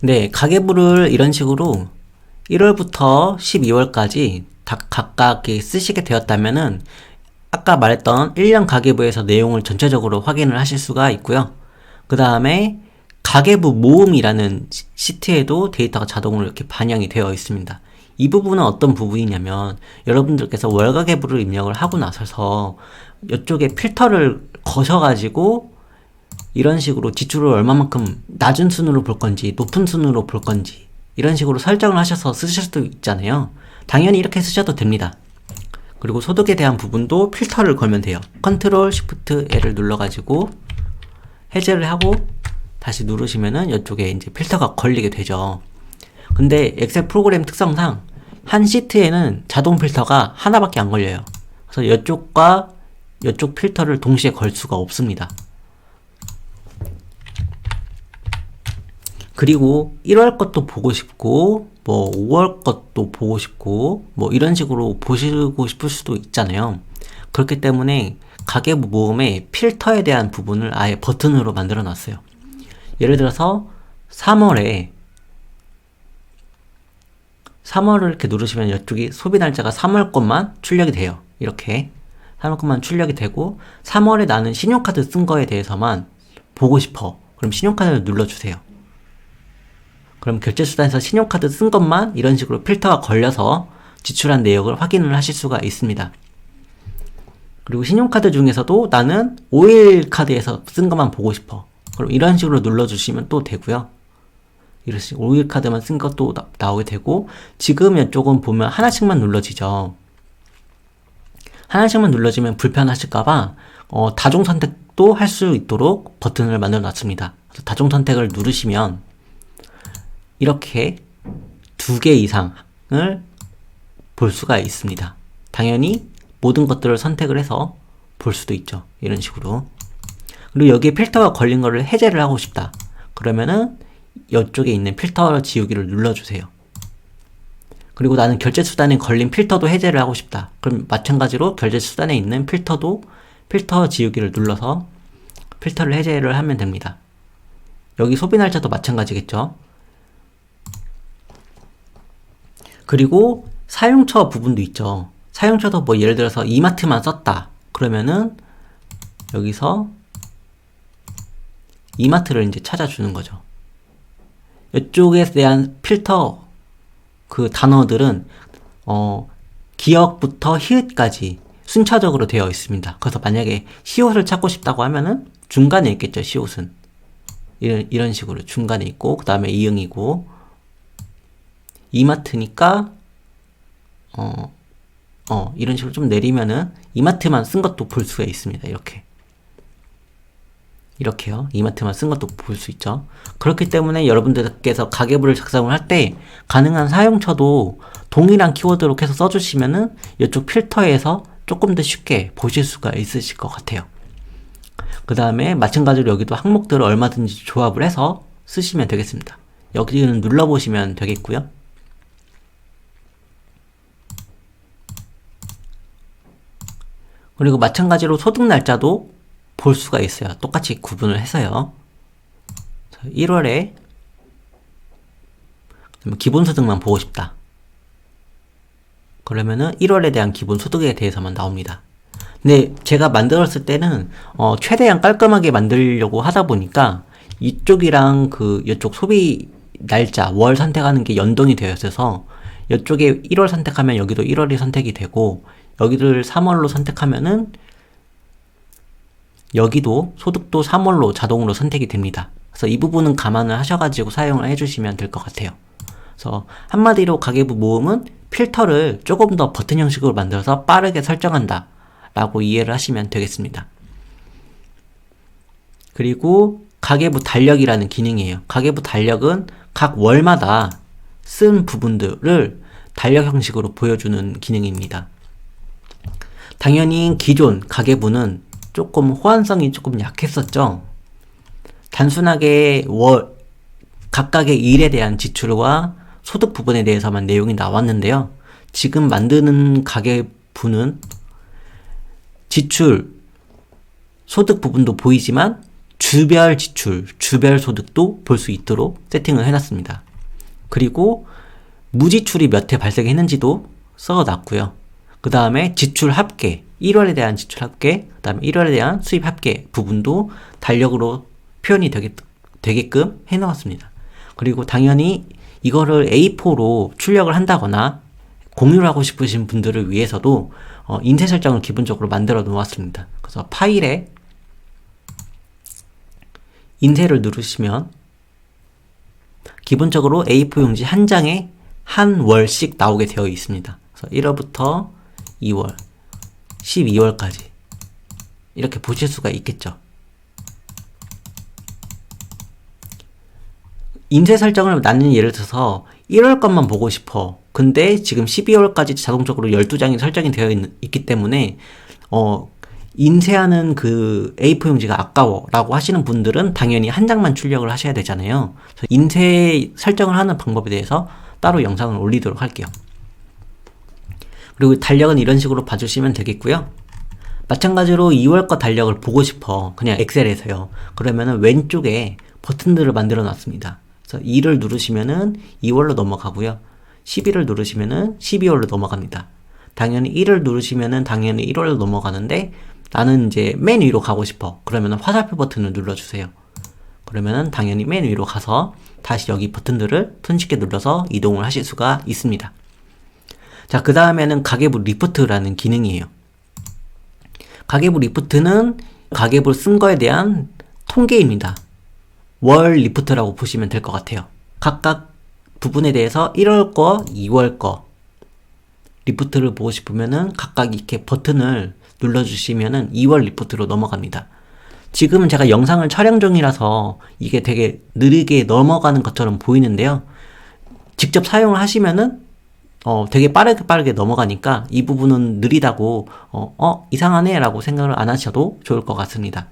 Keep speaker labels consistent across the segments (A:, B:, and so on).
A: 네, 가계부를 이런 식으로 1월부터 12월까지 각각 쓰시게 되었다면은 아까 말했던 1년 가계부에서 내용을 전체적으로 확인을 하실 수가 있고요. 그 다음에 가계부 모음이라는 시트에도 데이터가 자동으로 이렇게 반영이 되어 있습니다. 이 부분은 어떤 부분이냐면 여러분들께서 월가계부를 입력을 하고 나서서 이쪽에 필터를 거셔가지고 이런 식으로 지출을 얼마만큼 낮은 순으로 볼 건지 높은 순으로 볼 건지 이런 식으로 설정을 하셔서 쓰실 수도 있잖아요. 당연히 이렇게 쓰셔도 됩니다. 그리고 소득에 대한 부분도 필터를 걸면 돼요. 컨트롤 쉬프트 L을 눌러가지고 해제를 하고 다시 누르시면은 이쪽에 이제 필터가 걸리게 되죠. 근데 엑셀 프로그램 특성상 한 시트에는 자동 필터가 하나밖에 안 걸려요. 그래서 이쪽과 이쪽 필터를 동시에 걸 수가 없습니다. 그리고 1월 것도 보고 싶고 뭐 5월 것도 보고 싶고 뭐 이런 식으로 보시고 싶을 수도 있잖아요. 그렇기 때문에 가계부 모음의 필터에 대한 부분을 아예 버튼으로 만들어 놨어요. 예를 들어서 3월을 이렇게 누르시면 이쪽이 소비 날짜가 3월 것만 출력이 돼요. 이렇게 3월 것만 출력이 되고 3월에 나는 신용카드 쓴 거에 대해서만 보고 싶어. 그럼 신용카드를 눌러주세요. 그럼 결제수단에서 신용카드 쓴 것만 이런 식으로 필터가 걸려서 지출한 내역을 확인을 하실 수가 있습니다. 그리고 신용카드 중에서도 나는 5일 카드에서 쓴 것만 보고 싶어. 그럼 이런 식으로 눌러주시면 또 되고요. 이런 식으로 5일 카드만 쓴 것도 나오게 되고 지금 이쪽은 보면 하나씩만 눌러지죠. 하나씩만 눌러지면 불편하실까봐 다종 선택도 할 수 있도록 버튼을 만들어 놨습니다. 그래서 다종 선택을 누르시면 이렇게 2개 이상을 볼 수가 있습니다. 당연히 모든 것들을 선택을 해서 볼 수도 있죠. 이런 식으로. 그리고 여기에 필터가 걸린 거를 해제를 하고 싶다. 그러면은 이쪽에 있는 필터 지우기를 눌러주세요. 그리고 나는 결제수단에 걸린 필터도 해제를 하고 싶다. 그럼 마찬가지로 결제수단에 있는 필터 지우기를 눌러서 필터를 해제를 하면 됩니다. 여기 소비날짜도 마찬가지겠죠. 그리고 사용처 부분도 있죠. 사용처도 뭐 예를 들어서 이마트만 썼다. 그러면은 여기서 이마트를 이제 찾아주는 거죠. 이쪽에 대한 필터 그 단어들은 기역부터 히읗까지 순차적으로 되어 있습니다. 그래서 만약에 시옷을 찾고 싶다고 하면은 중간에 있겠죠. 시옷은 이런 식으로 중간에 있고 그 다음에 이응이고 이마트니까 이런 식으로 좀 내리면은 이마트만 쓴 것도 볼 수가 있습니다. 이렇게요. 이마트만 쓴 것도 볼 수 있죠. 그렇기 때문에 여러분들께서 가계부를 작성을 할 때 가능한 사용처도 동일한 키워드로 해서 써주시면은 이쪽 필터에서 조금 더 쉽게 보실 수가 있으실 것 같아요. 그 다음에 마찬가지로 여기도 항목들을 얼마든지 조합을 해서 쓰시면 되겠습니다. 여기는 눌러보시면 되겠고요. 그리고 마찬가지로 소득 날짜도 볼 수가 있어요. 똑같이 구분을 해서요. 1월에 기본소득만 보고 싶다. 그러면은 1월에 대한 기본소득에 대해서만 나옵니다. 근데 제가 만들었을 때는 최대한 깔끔하게 만들려고 하다 보니까 이쪽이랑 이쪽 소비 날짜 월 선택하는 게 연동이 되어 있어서 이쪽에 1월 선택하면 여기도 1월이 선택이 되고 여기를 3월로 선택하면은 여기도 소득도 3월로 자동으로 선택이 됩니다. 그래서 이 부분은 감안을 하셔가지고 사용을 해주시면 될 것 같아요. 그래서 한마디로 가계부 모음은 필터를 조금 더 버튼 형식으로 만들어서 빠르게 설정한다 라고 이해를 하시면 되겠습니다. 그리고 가계부 달력이라는 기능이에요. 가계부 달력은 각 월마다 쓴 부분들을 달력 형식으로 보여주는 기능입니다. 당연히 기존 가계부는 조금 호환성이 조금 약했었죠. 단순하게 각각의 일에 대한 지출과 소득 부분에 대해서만 내용이 나왔는데요. 지금 만드는 가계부는 지출, 소득 부분도 보이지만 주별 지출, 주별 소득도 볼 수 있도록 세팅을 해놨습니다. 그리고 무지출이 몇 회 발생했는지도 써놨고요. 그 다음에 지출 합계, 1월에 대한 지출 합계, 그 다음에 1월에 대한 수입 합계 부분도 달력으로 표현이 되게끔 해놓았습니다. 그리고 당연히 이거를 A4로 출력을 한다거나 공유를 하고 싶으신 분들을 위해서도 인쇄 설정을 기본적으로 만들어 놓았습니다. 그래서 파일에 인쇄를 누르시면 기본적으로 A4 용지 한 장에 한 월씩 나오게 되어 있습니다. 그래서 1월부터 2월, 12월까지 이렇게 보실 수가 있겠죠. 인쇄 설정을 나는 예를 들어서 1월 것만 보고 싶어. 근데 지금 12월까지 자동적으로 12장이 설정이 되어 있기 때문에 인쇄하는 그 A4 용지가 아까워 라고 하시는 분들은 당연히 한 장만 출력을 하셔야 되잖아요. 그래서 인쇄 설정을 하는 방법에 대해서 따로 영상을 올리도록 할게요. 그리고 달력은 이런 식으로 봐주시면 되겠고요. 마찬가지로 2월 거 달력을 보고 싶어. 그냥 엑셀에서요. 그러면은 왼쪽에 버튼들을 만들어 놨습니다. 그래서 2를 누르시면은 2월로 넘어가고요. 11을 누르시면은 12월로 넘어갑니다. 당연히 1을 누르시면은 당연히 1월로 넘어가는데 나는 이제 맨 위로 가고 싶어. 그러면은 화살표 버튼을 눌러주세요. 그러면은 당연히 맨 위로 가서 다시 여기 버튼들을 손쉽게 눌러서 이동을 하실 수가 있습니다. 자, 그 다음에는 가계부 리포트라는 기능이에요. 가계부 리포트는 가계부 쓴 거에 대한 통계입니다. 월 리포트라고 보시면 될 것 같아요. 각각 부분에 대해서 1월 거, 2월 거 리포트를 보고 싶으면은 각각 이렇게 버튼을 눌러주시면은 2월 리포트로 넘어갑니다. 지금은 제가 영상을 촬영 중이라서 이게 되게 느리게 넘어가는 것처럼 보이는데요. 직접 사용을 하시면은 되게 빠르게 넘어가니까 이 부분은 느리다고 이상하네 라고 생각을 안 하셔도 좋을 것 같습니다.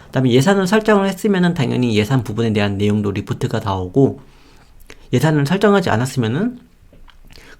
A: 그 다음에 예산을 설정을 했으면은 당연히 예산 부분에 대한 내용도 리포트가 나오고, 예산을 설정하지 않았으면은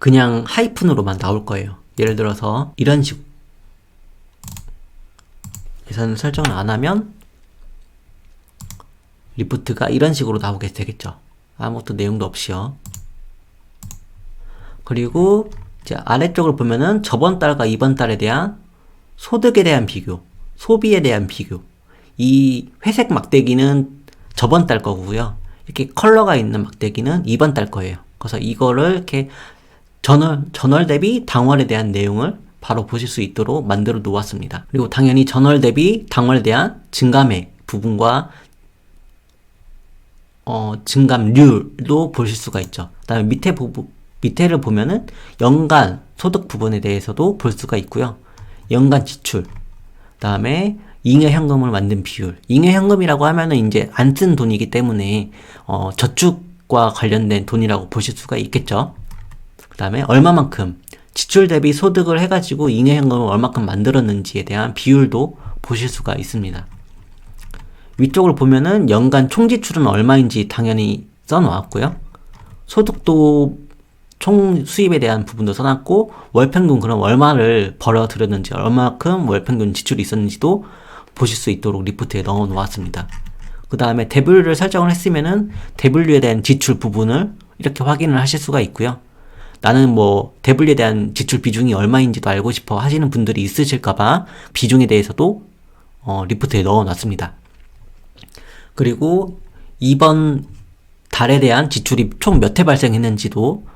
A: 그냥 하이픈으로만 나올 거예요. 예를 들어서 이런 식으로 예산을 설정을 안 하면 리포트가 이런 식으로 나오게 되겠죠. 아무것도 내용도 없이요. 그리고 이제 아래쪽을 보면은 저번 달과 이번 달에 대한 소득에 대한 비교, 소비에 대한 비교. 이 회색 막대기는 저번 달 거고요. 이렇게 컬러가 있는 막대기는 이번 달 거예요. 그래서 이거를 이렇게 전월 대비 당월에 대한 내용을 바로 보실 수 있도록 만들어 놓았습니다. 그리고 당연히 전월 대비 당월에 대한 증감액 부분과 증감률도 보실 수가 있죠. 그 다음에 밑에를 보면은 연간 소득 부분에 대해서도 볼 수가 있고요. 연간 지출, 그 다음에 잉여현금을 만든 비율. 잉여현금이라고 하면은 이제 안 쓴 돈이기 때문에 저축과 관련된 돈이라고 보실 수가 있겠죠. 그 다음에 얼마만큼 지출 대비 소득을 해가지고 잉여현금을 얼마큼 만들었는지에 대한 비율도 보실 수가 있습니다. 위쪽을 보면은 연간 총지출은 얼마인지 당연히 써놓았고요. 소득도 총 수입에 대한 부분도 써놨고, 월평균 그럼 얼마를 벌어들였는지, 얼마큼 월평균 지출이 있었는지도 보실 수 있도록 리포트에 넣어 놓았습니다. 그 다음에 대분류를 설정을 했으면은 대분류에 대한 지출 부분을 이렇게 확인을 하실 수가 있고요. 나는 뭐 대분류에 대한 지출 비중이 얼마인지도 알고 싶어 하시는 분들이 있으실까봐 비중에 대해서도 리포트에 넣어 놨습니다. 그리고 이번 달에 대한 지출이 총 몇 회 발생했는지도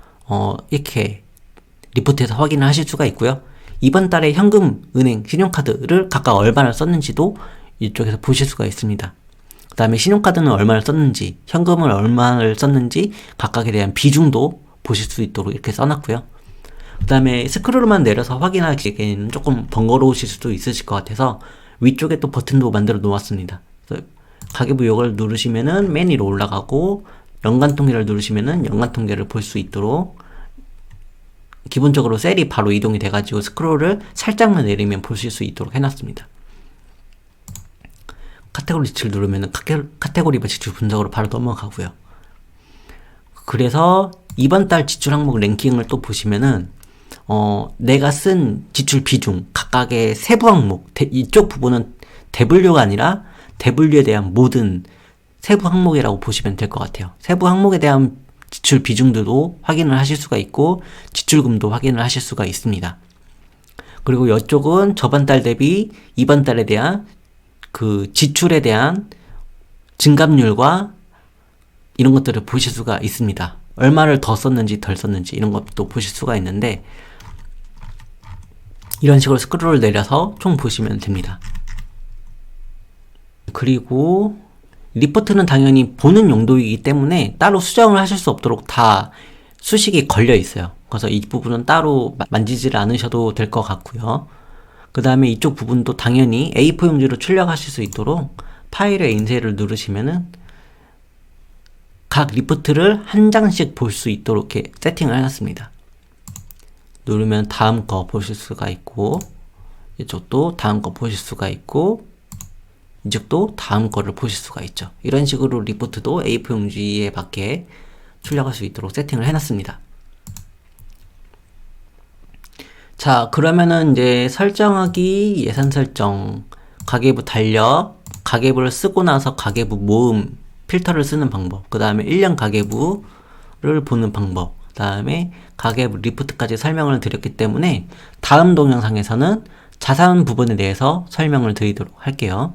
A: 이렇게 리포트에서 확인을 하실 수가 있고요. 이번 달에 현금, 은행, 신용카드를 각각 얼마나 썼는지도 이쪽에서 보실 수가 있습니다. 그 다음에 신용카드는 얼마를 썼는지, 현금을 얼마를 썼는지 각각에 대한 비중도 보실 수 있도록 이렇게 써놨고요. 그 다음에 스크롤만 내려서 확인하기에는 조금 번거로우실 수도 있으실 것 같아서 위쪽에 또 버튼도 만들어 놓았습니다. 가계부 요걸 누르시면은 맨 위로 올라가고, 연간 통계를 누르시면은 연간 통계를 볼 수 있도록, 기본적으로 셀이 바로 이동이 돼가지고 스크롤을 살짝만 내리면 보실 수 있도록 해놨습니다. 카테고리 지출 누르면은 카테고리 지출 분석으로 바로 넘어가고요. 그래서 이번 달 지출 항목 랭킹을 또 보시면은 내가 쓴 지출 비중, 각각의 세부 항목, 이쪽 부분은 대분류가 아니라 대분류에 대한 모든 세부 항목이라고 보시면 될 것 같아요. 세부 항목에 대한 지출 비중들도 확인을 하실 수가 있고 지출금도 확인을 하실 수가 있습니다. 그리고 이쪽은 저번 달 대비 이번 달에 대한 그 지출에 대한 증감률과 이런 것들을 보실 수가 있습니다. 얼마를 더 썼는지 덜 썼는지 이런 것도 보실 수가 있는데 이런 식으로 스크롤을 내려서 총 보시면 됩니다. 그리고 리포트는 당연히 보는 용도이기 때문에 따로 수정을 하실 수 없도록 다 수식이 걸려 있어요. 그래서 이 부분은 따로 만지지를 않으셔도 될 것 같고요. 그 다음에 이쪽 부분도 당연히 A4 용지로 출력하실 수 있도록 파일의 인쇄를 누르시면은 각 리포트를 한 장씩 볼 수 있도록 이렇게 세팅을 해놨습니다. 누르면 다음 거 보실 수가 있고 이쪽도 다음 거 보실 수가 있고 이쪽도 다음 거를 보실 수가 있죠. 이런 식으로 리포트도 A4 용지에 맞게 출력할 수 있도록 세팅을 해놨습니다. 자, 그러면은 이제 설정하기, 예산 설정, 가계부 달력, 가계부를 쓰고 나서 가계부 모음, 필터를 쓰는 방법, 그 다음에 1년 가계부를 보는 방법, 그 다음에 가계부 리포트까지 설명을 드렸기 때문에 다음 동영상에서는 자산 부분에 대해서 설명을 드리도록 할게요.